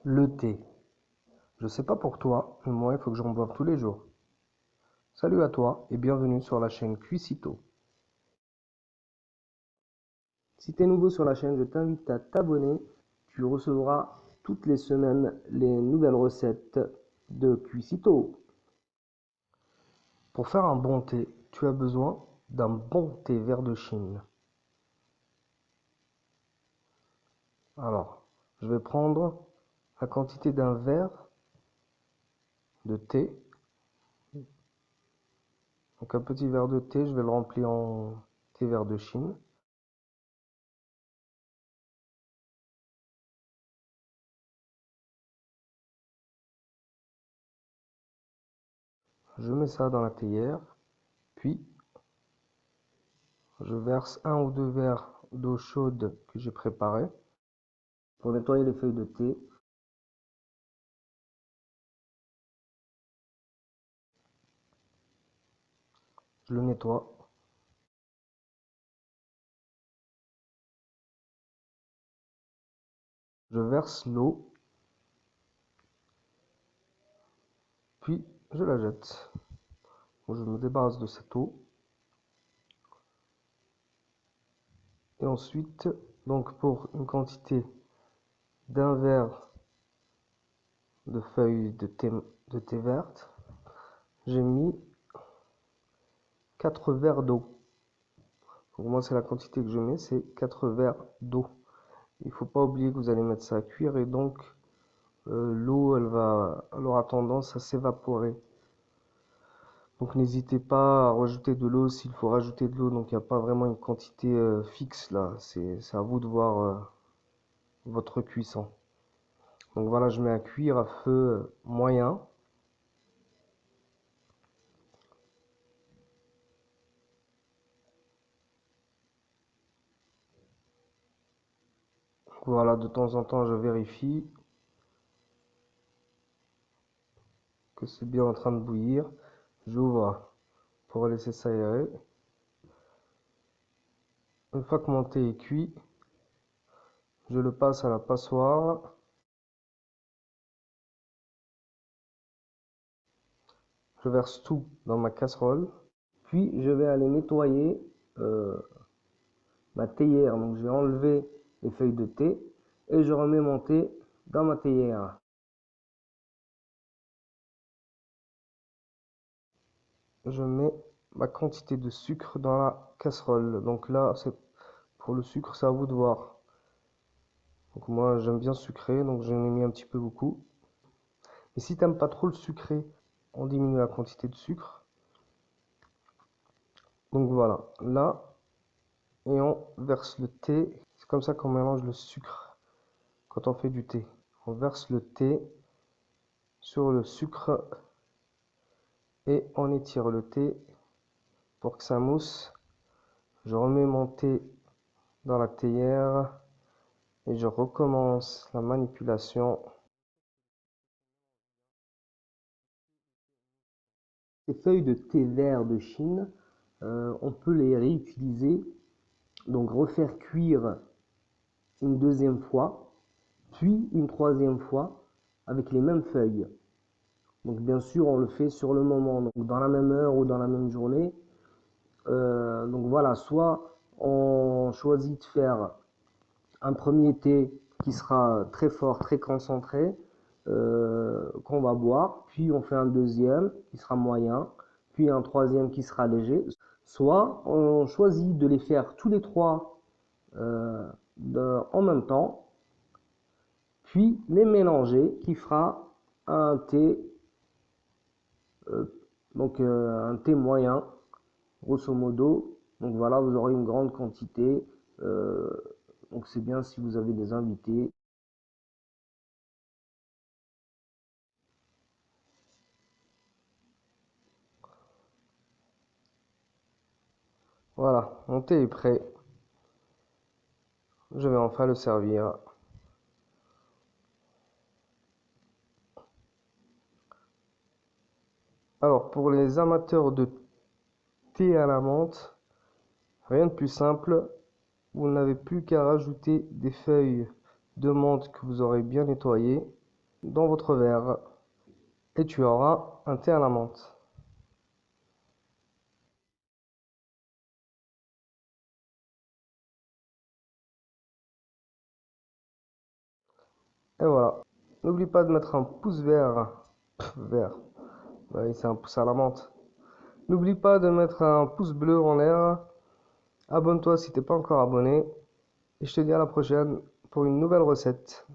Le thé. Je sais pas pour toi, mais moi il faut que j'en boive tous les jours. Salut à toi et bienvenue sur la chaîne Cuisito. Si tu es nouveau sur la chaîne, je t'invite à t'abonner. Tu recevras toutes les semaines les nouvelles recettes de Cuisito. Pour faire un bon thé, tu as besoin d'un bon thé vert de Chine. Alors, je vais prendre la quantité d'un verre de thé. Donc un petit verre de thé, je vais le remplir en thé vert de Chine. Je mets ça dans la théière, puis je verse un ou deux verres d'eau chaude que j'ai préparée pour nettoyer les feuilles de thé. Je le nettoie. Je verse l'eau, puis je la jette. Je me débarrasse de cette eau. Et ensuite, donc pour une quantité d'un verre de feuilles de thé verte, j'ai mis 4 verres d'eau. Pour moi, c'est la quantité que je mets, c'est 4 verres d'eau. Il ne faut pas oublier que vous allez mettre ça à cuire et donc l'eau, elle aura tendance à s'évaporer. Donc n'hésitez pas à rajouter de l'eau s'il faut rajouter de l'eau. Donc il n'y a pas vraiment une quantité fixe là. C'est à vous de voir votre cuisson. Donc voilà, je mets à cuire à feu moyen. Voilà, de temps en temps, je vérifie que c'est bien en train de bouillir. J'ouvre pour laisser s'aérer. Une fois que mon thé est cuit, je le passe à la passoire. Je verse tout dans ma casserole. Puis je vais aller nettoyer ma théière. Donc je vais enlever les feuilles de thé et je remets mon thé dans ma théière. Je mets ma quantité de sucre dans la casserole. Donc là, c'est pour le sucre, c'est à vous de voir. Donc moi, j'aime bien sucré, donc j'en ai mis un petit peu beaucoup. Et si t'aimes pas trop le sucré, on diminue la quantité de sucre. Donc voilà, là, et on verse le thé. C'est comme ça qu'on mélange le sucre quand on fait du thé. On verse le thé sur le sucre et on étire le thé pour que ça mousse. Je remets mon thé dans la théière et je recommence la manipulation. Ces feuilles de thé vert de Chine, on peut les réutiliser, donc refaire cuire une deuxième fois, puis une troisième fois avec les mêmes feuilles. Donc bien sûr, on le fait sur le moment, donc dans la même heure ou dans la même journée. Donc voilà, soit on choisit de faire un premier thé qui sera très fort, très concentré, qu'on va boire, puis on fait un deuxième qui sera moyen, puis un troisième qui sera léger. Soit on choisit de les faire tous les trois en même temps, puis les mélanger, qui fera un thé, euh, un thé moyen, grosso modo. Donc voilà, vous aurez une grande quantité. Euh, donc c'est bien si vous avez des invités. Voilà, mon thé est prêt. Je vais enfin le servir. Alors, pour les amateurs de thé à la menthe, rien de plus simple. Vous n'avez plus qu'à rajouter des feuilles de menthe que vous aurez bien nettoyées. dans votre verre et tu auras un thé à la menthe. Et voilà. N'oublie pas de mettre un pouce vert. Vert. Oui, c'est un pouce à la menthe. N'oublie pas de mettre un pouce bleu en l'air. Abonne-toi si t'es pas encore abonné. Et je te dis à la prochaine pour une nouvelle recette.